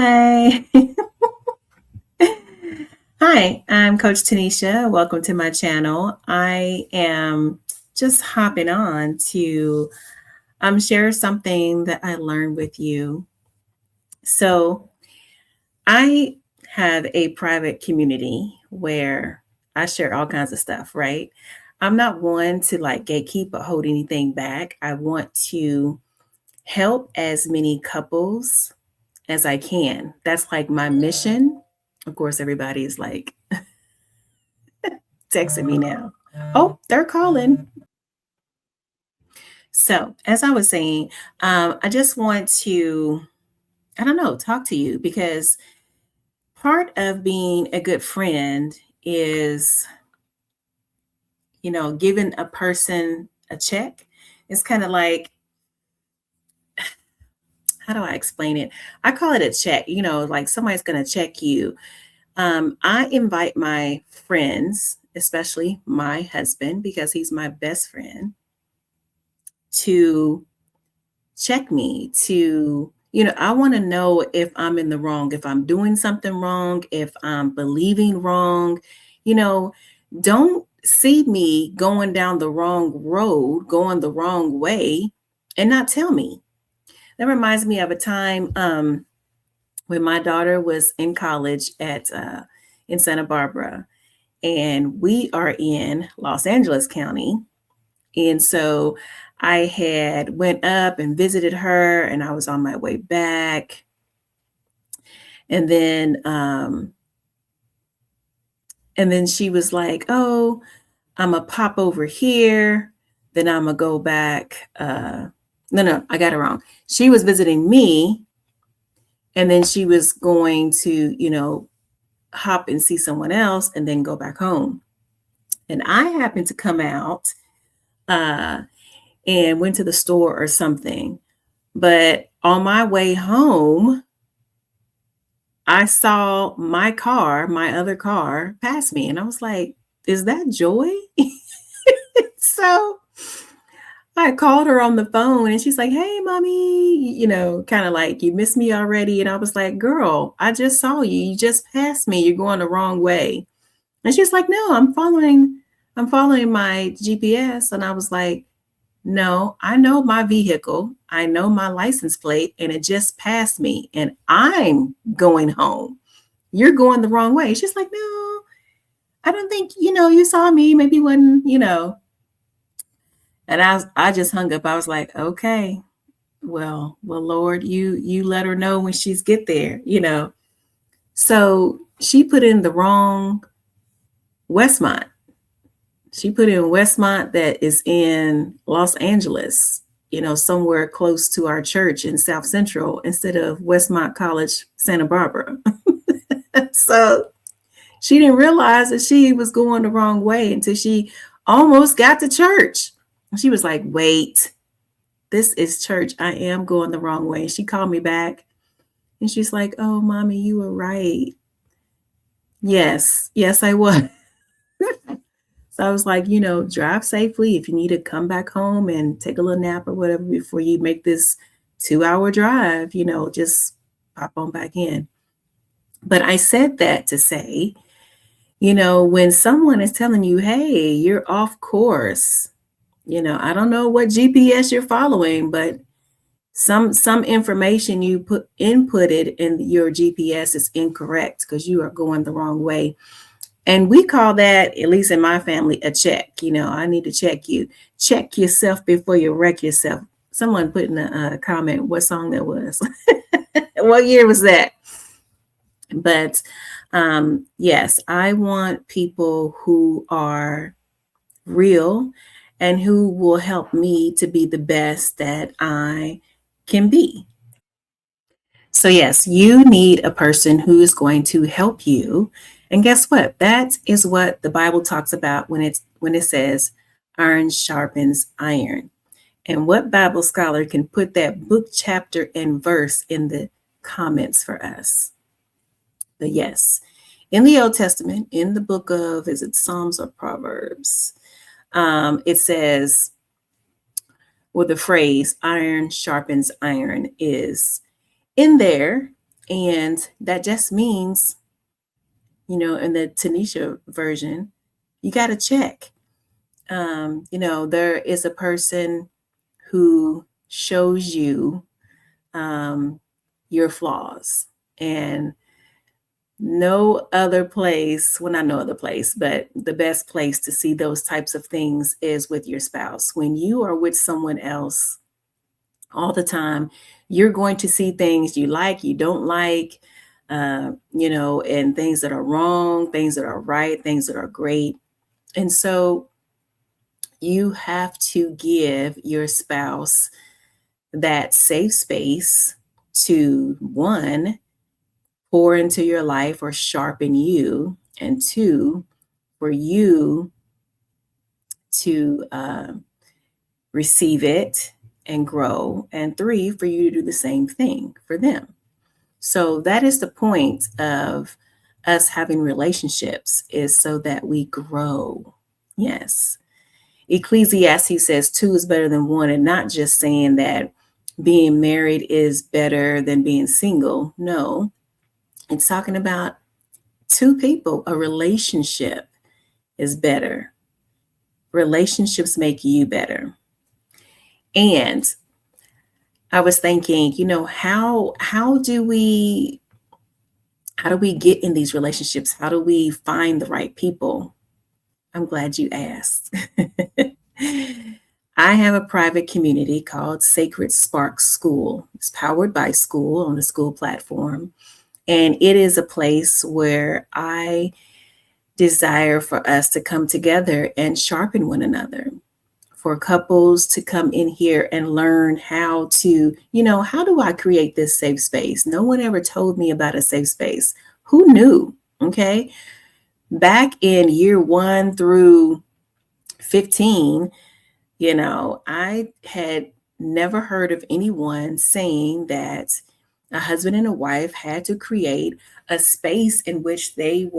Hi. Hi, I'm Coach Tanisha. Welcome to my channel. I am just hopping on to share something that I learned with you. So, I have a private community where I share all kinds of stuff, right? I'm not one to like gatekeep or hold anything back. I want to help as many couples as I can. That's like my mission. Of course, everybody's like texting me now. Oh, they're calling. So, as I was saying, I just want to, I don't know, talk to you because part of being a good friend is, giving a person a check. It's kind of like, how do I explain it? I call it a check, like somebody's going to check you. I invite my friends, especially my husband, because he's my best friend, to check me, I want to know if I'm in the wrong, if I'm doing something wrong, if I'm believing wrong. You know, don't see me going down the wrong road, going the wrong way, and not tell me. That reminds me of a time when my daughter was in college at in Santa Barbara, and we are in Los Angeles County. And so I had went up and visited her, and I was on my way back. And then she was like, "Oh, I'm gonna pop over here. Then I'm gonna go back." No, I got it wrong. She was visiting me, and then she was going to, hop and see someone else, and then go back home. And I happened to come out uh, and went to the store or something. But on my way home, I saw my other car pass me. And I was like, is that Joy? So I called her on the phone and she's like, hey, mommy, kind of like, you missed me already. And I was like, girl, I just saw you. You just passed me. You're going the wrong way. And she's like, no, I'm following my GPS. And I was like, no, I know my vehicle. I know my license plate, and it just passed me, and I'm going home. You're going the wrong way. She's like, no, I don't think, you saw me. Maybe when. And I just hung up. I was like, okay, well, Lord, you let her know when she's get there. So she put in the wrong Westmont. She put in Westmont that is in Los Angeles, somewhere close to our church in South Central instead of Westmont College, Santa Barbara. So she didn't realize that she was going the wrong way until she almost got to church. She was like, wait, this is church. I am going the wrong way. She called me back and she's like, oh, mommy, you were right. Yes, I was. So I was like, drive safely. If you need to come back home and take a little nap or whatever before you make this 2-hour drive, just pop on back in. But I said that to say, when someone is telling you, hey, you're off course, I don't know what GPS you're following, but some information you inputted in your GPS is incorrect because you are going the wrong way. And we call that, at least in my family, a check. I need to check you. Check yourself before you wreck yourself. Someone put in a comment what song that was. What year was that? But yes, I want people who are real and who will help me to be the best that I can be. So, yes, you need a person who is going to help you. And guess what? That is what the Bible talks about when it says iron sharpens iron. And what Bible scholar can put that book, chapter, and verse in the comments for us? But yes, in the Old Testament, in the book of, is it Psalms or Proverbs? It says, or the phrase iron sharpens iron is in there. And that just means, in the Tanisha version, you got to check. There is a person who shows you um, your flaws. And no other place, well, not no other place, but the best place to see those types of things is with your spouse. When you are with someone else all the time, you're going to see things you like, you don't like, and things that are wrong, things that are right, things that are great. And so you have to give your spouse that safe space to, one, pour into your life or sharpen you, and two, for you to receive it and grow, and three, for you to do the same thing for them. So that is the point of us having relationships, is so that we grow. Yes. Ecclesiastes says two is better than one, and not just saying that being married is better than being single. No, it's talking about two people. A relationship is better. Relationships make you better. And I was thinking, how do we get in these relationships? How do we find the right people? I'm glad you asked. I have a private community called Sacred Sparks School. It's powered by Skool on the Skool platform. And it is a place where I desire for us to come together and sharpen one another, for couples to come in here and learn how to, how do I create this safe space? No one ever told me about a safe space. Who knew? Okay. Back in year 1 through 15, I had never heard of anyone saying that a husband and a wife had to create a space in which they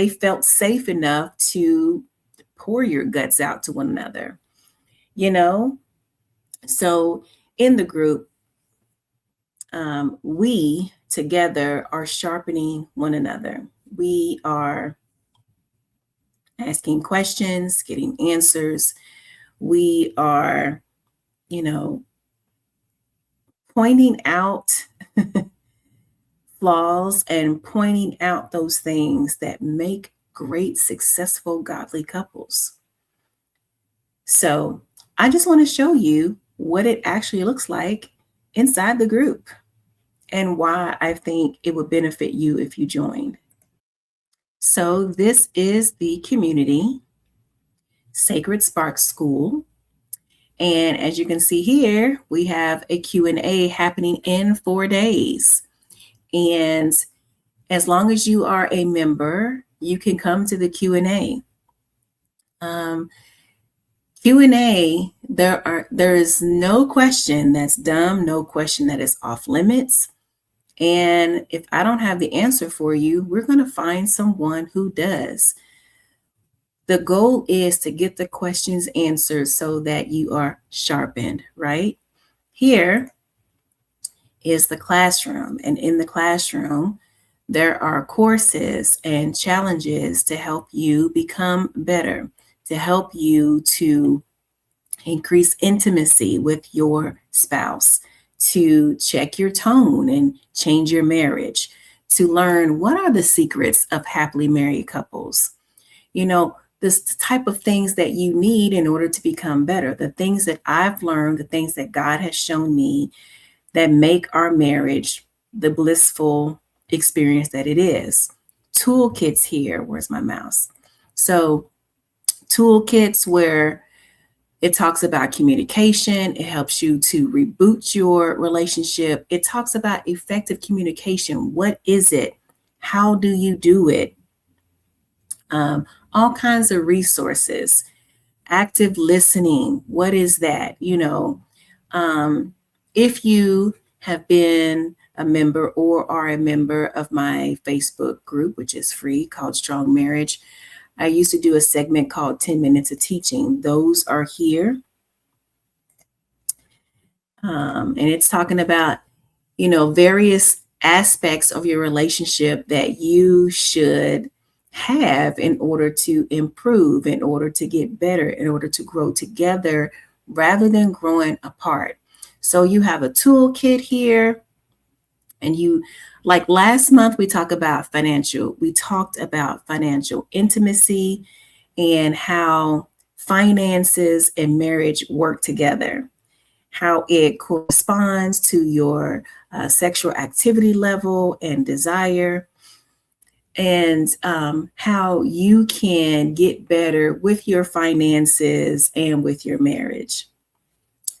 felt safe enough to pour your guts out to one another. So in the group, we together are sharpening one another. We are asking questions, getting answers. We are, pointing out flaws and pointing out those things that make great, successful, godly couples. So I just want to show you what it actually looks like inside the group and why I think it would benefit you if you joined. So this is the community, Sacred Sparks Skool. And as you can see here, we have a Q&A happening in 4 days. And as long as you are a member, you can come to the Q&A. Q&A, there is no question that's dumb, no question that is off limits. And if I don't have the answer for you, we're going to find someone who does. The goal is to get the questions answered so that you are sharpened, right? Here is the classroom. And in the classroom, there are courses and challenges to help you become better, to help you to increase intimacy with your spouse, to check your tone and change your marriage, to learn what are the secrets of happily married couples. This type of things that you need in order to become better, the things that I've learned, the things that God has shown me that make our marriage the blissful experience that it is. Toolkits here. Where's my mouse? So toolkits where it talks about communication. It helps you to reboot your relationship. It talks about effective communication. What is it? How do you do it? All kinds of resources. Active listening. What is that? If you have been a member or are a member of my Facebook group, which is free, called Strong Marriage, I used to do a segment called 10 Minutes of Teaching. Those are here. And it's talking about, various aspects of your relationship that you should have in order to improve, in order to get better, in order to grow together rather than growing apart. So you have a toolkit here, and you, like last month, we talked about financial intimacy and how finances and marriage work together, how it corresponds to your sexual activity level and desire, and how you can get better with your finances and with your marriage.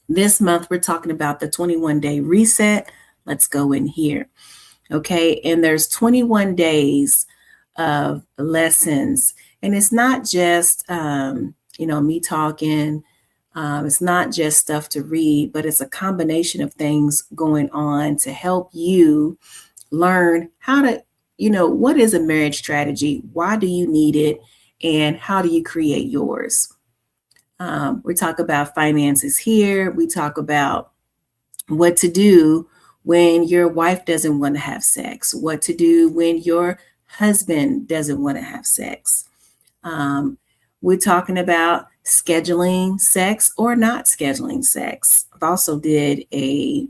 This month, we're talking about the 21-day reset. Let's go in here. Okay. And there's 21 days of lessons. And it's not just, me talking. It's not just stuff to read, but it's a combination of things going on to help you learn how to, what is a marriage strategy? Why do you need it? And how do you create yours? We talk about finances here. We talk about what to do when your wife doesn't want to have sex, what to do when your husband doesn't want to have sex. We're talking about scheduling sex or not scheduling sex. I've also did a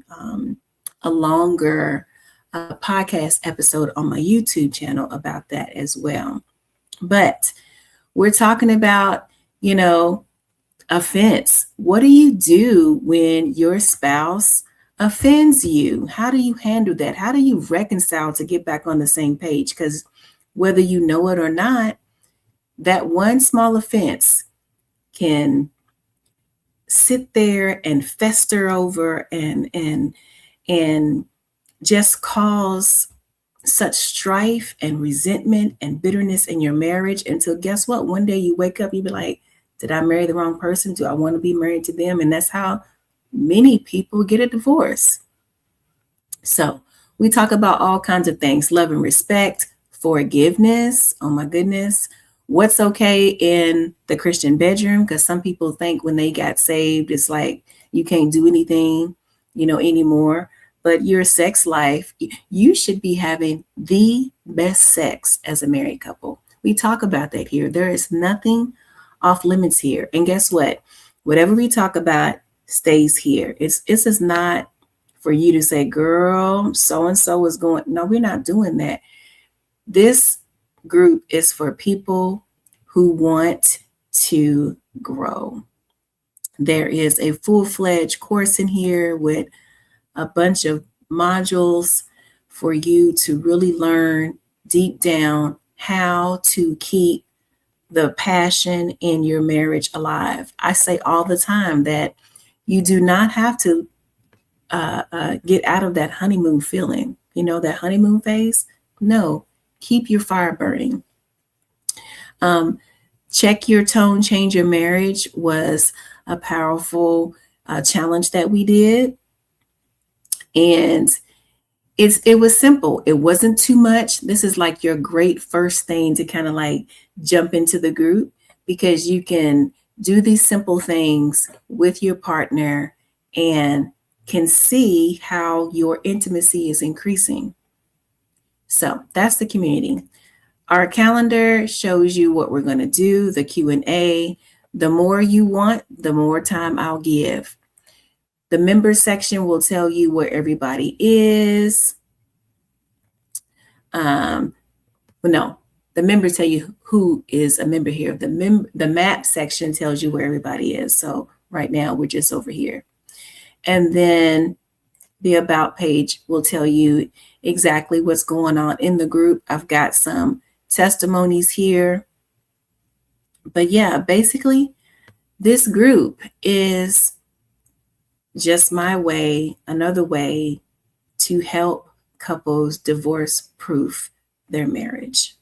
longer podcast episode on my YouTube channel about that as well. But we're talking about, offense. What do you do when your spouse offends you? How do you handle that? How do you reconcile to get back on the same page? Because whether you know it or not, that one small offense can sit there and fester over and just cause such strife and resentment and bitterness in your marriage until, guess what? One day you wake up, you be like, did I marry the wrong person? Do I want to be married to them? And that's how many people get a divorce. So we talk about all kinds of things: love and respect, forgiveness. Oh my goodness. What's okay in the Christian bedroom? Because some people think when they got saved, it's like you can't do anything, anymore. But your sex life, you should be having the best sex as a married couple. We talk about that here. There is nothing off limits here. And guess what? Whatever we talk about stays here. This is not for you to say, girl, so-and-so is going. No, we're not doing that. This group is for people who want to grow. There is a full-fledged course in here with a bunch of modules for you to really learn deep down how to keep the passion in your marriage alive. I say all the time that you do not have to get out of that honeymoon feeling, that honeymoon phase. No, keep your fire burning. Check your tone, change your marriage was a powerful challenge that we did. And it was simple. It wasn't too much. This is like your great first thing to kind of like jump into the group, because you can do these simple things with your partner and can see how your intimacy is increasing. So that's the community. Our calendar shows you what we're going to do, the Q&A. The more you want, the more time I'll give. The members section will tell you where everybody is. The members tell you who is a member here. The map section tells you where everybody is. So right now we're just over here. And then the about page will tell you exactly what's going on in the group. I've got some testimonies here. But yeah, basically this group is just my way, another way to help couples divorce-proof their marriage.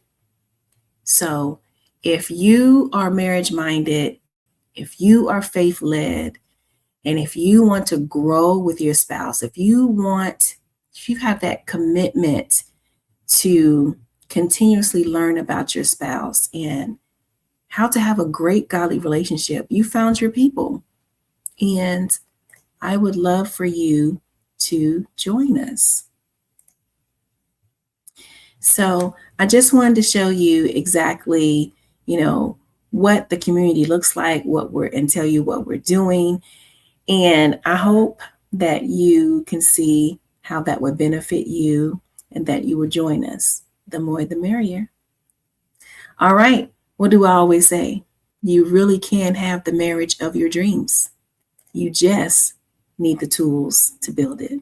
So if you are marriage-minded, if you are faith-led, and if you want to grow with your spouse, if you have that commitment to continuously learn about your spouse and how to have a great godly relationship, you found your people. And I would love for you to join us. So I just wanted to show you exactly, you know, what the community looks like, and tell you what we're doing. And I hope that you can see how that would benefit you and that you will join us. The more, the merrier. All right. What do I always say? You really can have the marriage of your dreams. You just need the tools to build it.